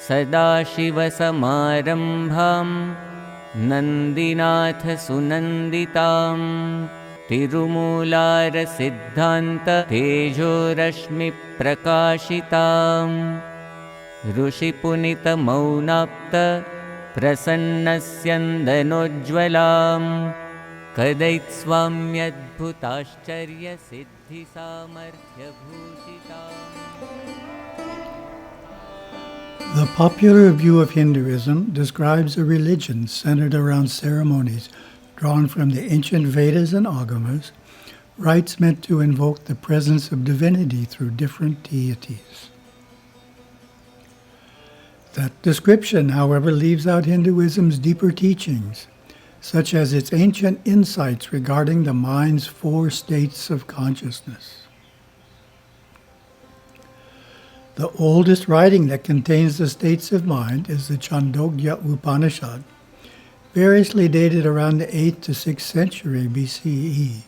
सदाशिवसमारम्भां नन्दिनाथसुनन्दितां तिरुमूलारसिद्धान्ततेजोरश्मिप्रकाशिताम् ऋषिपुनितमौनाप्त प्रसन्नस्यन्दनोज्ज्वलां कदैत्स्वाम्यद्भुताश्चर्यसिद्धिसामर्थ्यभूषिताम्. The popular view of Hinduism describes a religion centered around ceremonies drawn from the ancient Vedas and Agamas, rites meant to invoke the presence of divinity through different deities. That description, however, leaves out Hinduism's deeper teachings, such as its ancient insights regarding the mind's 4 states of consciousness. The oldest writing that contains the states of mind is the Chandogya Upanishad, variously dated around the 8th to 6th century BCE.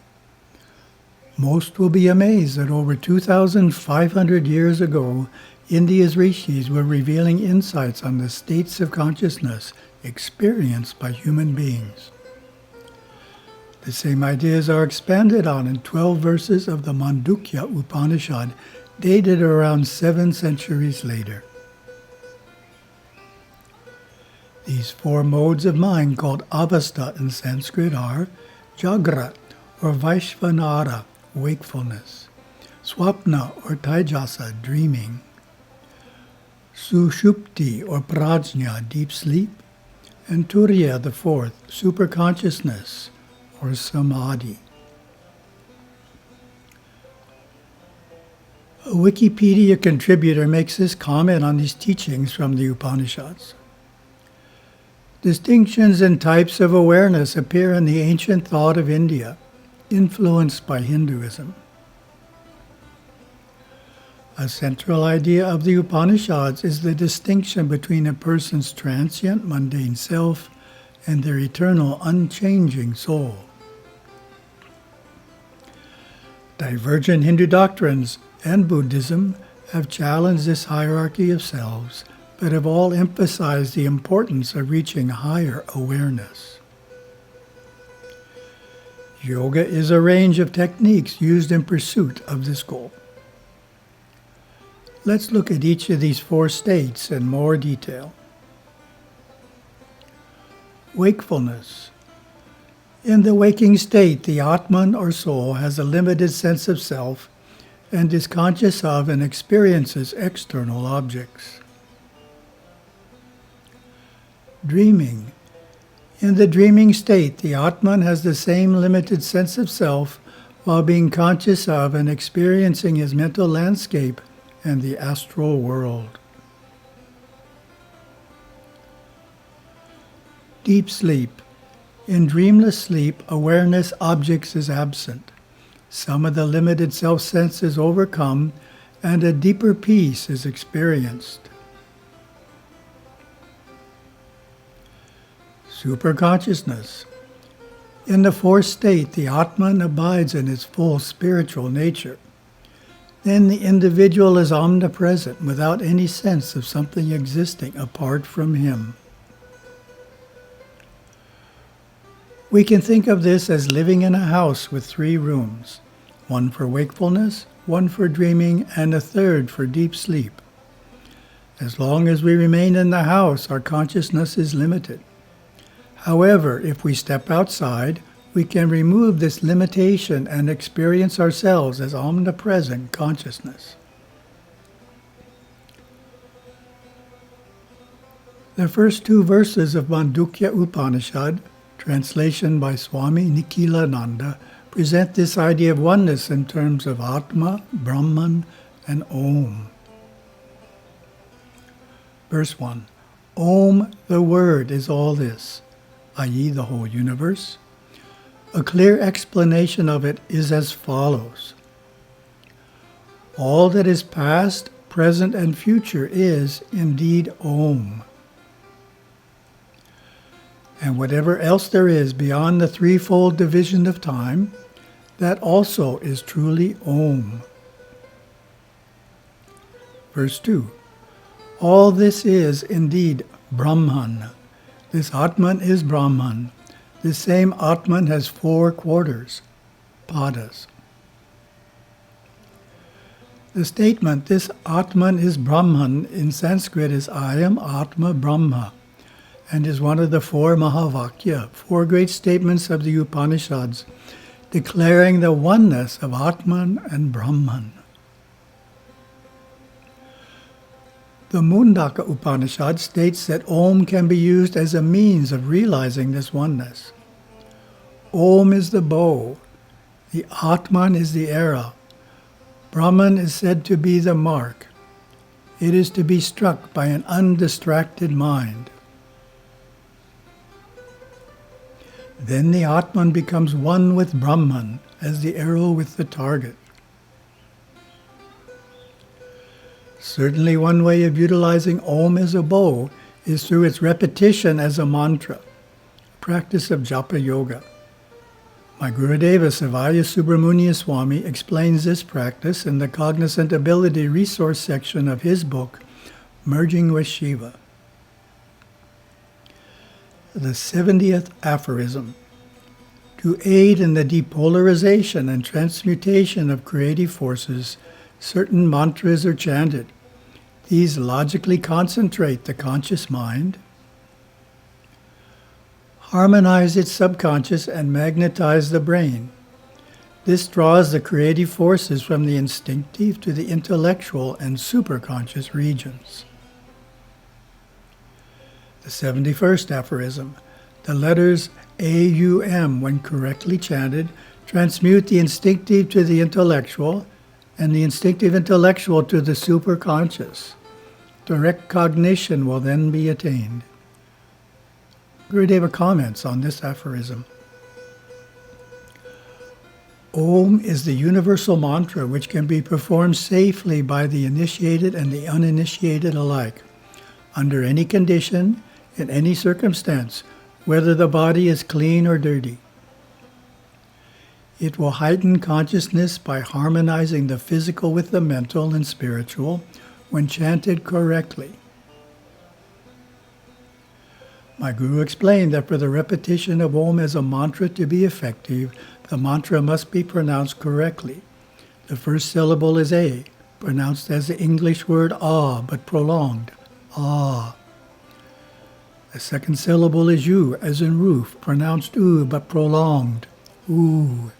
Most will be amazed that over 2,500 years ago, India's rishis were revealing insights on the states of consciousness experienced by human beings. The same ideas are expanded on in 12 verses of the Mandukya Upanishad, dated around 7 centuries later. These 4 modes of mind, called avastha in Sanskrit, are Jagrat or Vaishvanara, wakefulness; Swapna or Taijasa, dreaming; Sushupti or Prajna, deep sleep; and Turiya, the 4th, superconsciousness or Samadhi. A Wikipedia contributor makes this comment on these teachings from the Upanishads. Distinctions and types of awareness appear in the ancient thought of India, influenced by Hinduism. A central idea of the Upanishads is the distinction between a person's transient, mundane self and their eternal, unchanging soul. Divergent Hindu doctrines and Buddhism have challenged this hierarchy of selves, but have all emphasized the importance of reaching higher awareness. Yoga is a range of techniques used in pursuit of this goal. Let's look at each of these 4 states in more detail. Wakefulness. In the waking state, the Atman or soul has a limited sense of self and is conscious of and experiences external objects. Dreaming. In the dreaming state, the Atman has the same limited sense of self while being conscious of and experiencing his mental landscape and the astral world. Deep sleep. In dreamless sleep, awareness objects is absent. Some of the limited self-sense is overcome, and a deeper peace is experienced. Superconsciousness. In the 4th state, the Atman abides in its full spiritual nature. Then the individual is omnipresent without any sense of something existing apart from him. We can think of this as living in a house with 3 rooms, 1 for wakefulness, 1 for dreaming, and a 3rd for deep sleep. As long as we remain in the house, our consciousness is limited. However, if we step outside, we can remove this limitation and experience ourselves as omnipresent consciousness. The first 2 verses of Mandukya Upanishad, translation by Swami Nikhilananda, present this idea of oneness in terms of Atma, Brahman, and Om. Verse 1. Om, the word, is all this, i.e. the whole universe. A clear explanation of it is as follows. All that is past, present, and future is indeed Om. And whatever else there is beyond the 3-fold division of time, that also is truly Om. Verse 2. All this is indeed Brahman. This Atman is Brahman. This same Atman has 4 quarters, padas. The statement, this Atman is Brahman, in Sanskrit is I am Atma Brahma, and is one of the 4 Mahavakya, 4 great statements of the Upanishads, declaring the oneness of Atman and Brahman. The Mundaka Upanishad states that Om can be used as a means of realizing this oneness. Om is the bow, the Atman is the arrow, Brahman is said to be the mark. It is to be struck by an undistracted mind. Then the Atman becomes one with Brahman, as the arrow with the target. Certainly one way of utilizing Om as a bow is through its repetition as a mantra, practice of japa yoga. My Gurudeva Savaya Subramaniya Swami explains this practice in the Cognizant Ability Resource section of his book, Merging with Shiva. The 70th aphorism. To aid in the depolarization and transmutation of creative forces, certain mantras are chanted. These logically concentrate the conscious mind, harmonize its subconscious, and magnetize the brain. This draws the creative forces from the instinctive to the intellectual and superconscious regions. The 71st aphorism. The letters AUM, when correctly chanted, transmute the instinctive to the intellectual, and the instinctive intellectual to the superconscious. Direct cognition will then be attained. Gurudeva comments on this aphorism. Om is the universal mantra which can be performed safely by the initiated and the uninitiated alike, under any condition, in any circumstance, whether the body is clean or dirty. It will heighten consciousness by harmonizing the physical with the mental and spiritual when chanted correctly. My Guru explained that for the repetition of Om as a mantra to be effective, the mantra must be pronounced correctly. The first syllable is A, pronounced as the English word ah, but prolonged, ah. The second syllable is U, as in roof, pronounced U, but prolonged, oo.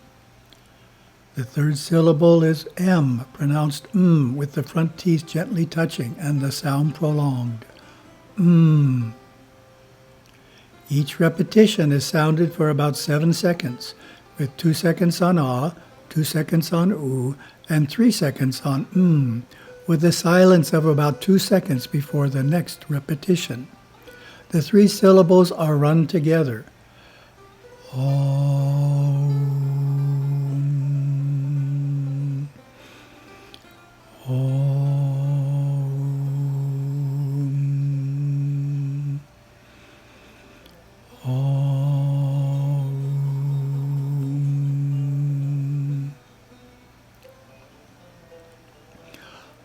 The third syllable is M, pronounced with the front teeth gently touching and the sound prolonged, Each repetition is sounded for about 7 seconds, with 2 seconds on ah, 2 seconds on oo, and 3 seconds on with a silence of about 2 seconds before the next repetition. The 3 syllables are run together. Om. Om. Om.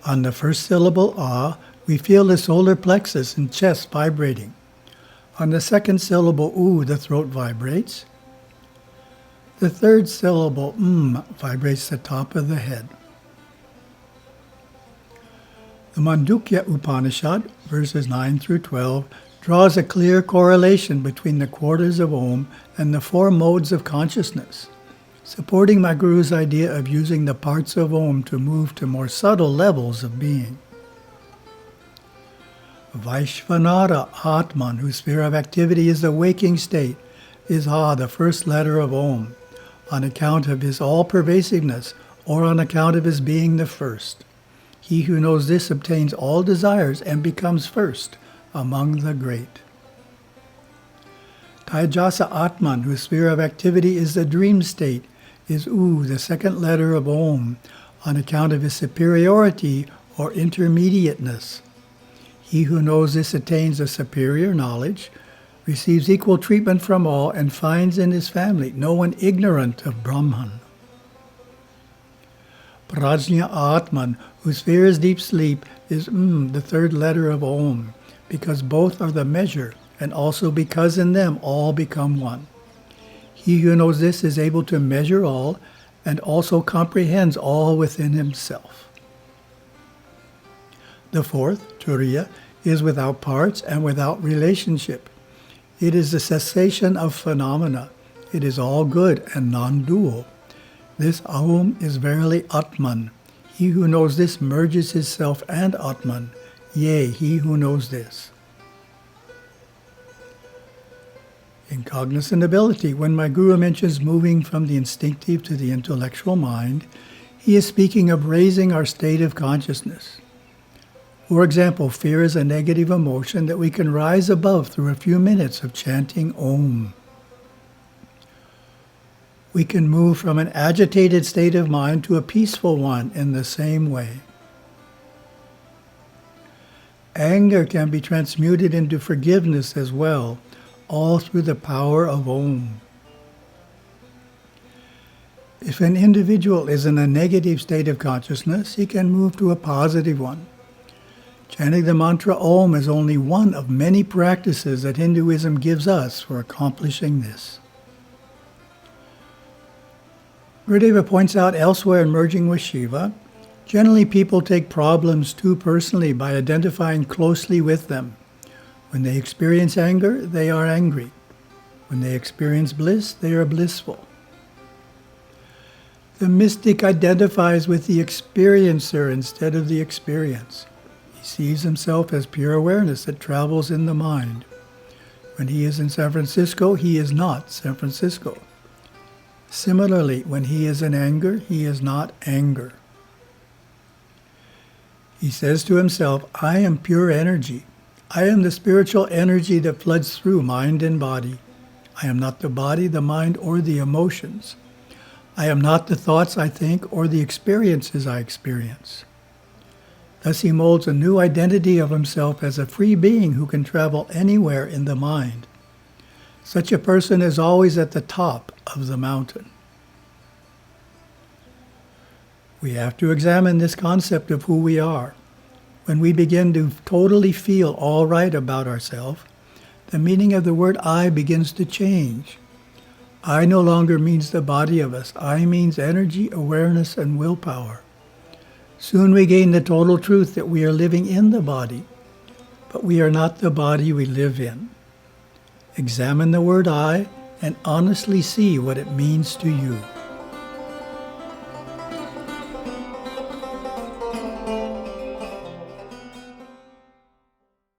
On the first syllable, ah, we feel the solar plexus and chest vibrating. On the second syllable, oo, the throat vibrates. The third syllable, vibrates the top of the head. The Mandukya Upanishad, verses 9 through 12, draws a clear correlation between the quarters of Om and the 4 modes of consciousness, supporting my Guru's idea of using the parts of Om to move to more subtle levels of being. Vaishvanara Atman, whose sphere of activity is the waking state, is the first letter of Om, on account of his all-pervasiveness or on account of his being the first. He who knows this obtains all desires and becomes first among the great. Taijasa Atman, whose sphere of activity is the dream state, is the second letter of Om, on account of his superiority or intermediateness. He who knows this attains a superior knowledge, receives equal treatment from all, and finds in his family no one ignorant of Brahman. Prajna Atman, whose sphere is deep sleep, is the third letter of Om, because both are the measure, and also because in them all become one. He who knows this is able to measure all, and also comprehends all within himself. The fourth, Turiya, is without parts and without relationship. It is the cessation of phenomena. It is all good and non-dual. This Aum is verily Atman. He who knows this merges his self and Atman. Yea, he who knows this. In cognizant ability, when my Guru mentions moving from the instinctive to the intellectual mind, he is speaking of raising our state of consciousness. For example, fear is a negative emotion that we can rise above through a few minutes of chanting Om. We can move from an agitated state of mind to a peaceful one in the same way. Anger can be transmuted into forgiveness as well, all through the power of Om. If an individual is in a negative state of consciousness, he can move to a positive one. Chanting the mantra Om is only one of many practices that Hinduism gives us for accomplishing this. Gurudeva points out elsewhere in Merging with Shiva, generally people take problems too personally by identifying closely with them. When they experience anger, they are angry. When they experience bliss, they are blissful. The mystic identifies with the experiencer instead of the experience. He sees himself as pure awareness that travels in the mind. When he is in San Francisco, he is not San Francisco. Similarly, when he is in anger, he is not anger. He says to himself, I am pure energy. I am the spiritual energy that floods through mind and body. I am not the body, the mind, or the emotions. I am not the thoughts I think or the experiences I experience. Thus he molds a new identity of himself as a free being who can travel anywhere in the mind. Such a person is always at the top of the mountain. We have to examine this concept of who we are. When we begin to totally feel all right about ourselves, the meaning of the word I begins to change. I no longer means the body of us. I means energy, awareness, and willpower. Soon we gain the total truth that we are living in the body, but we are not the body we live in. Examine the word I and honestly see what it means to you.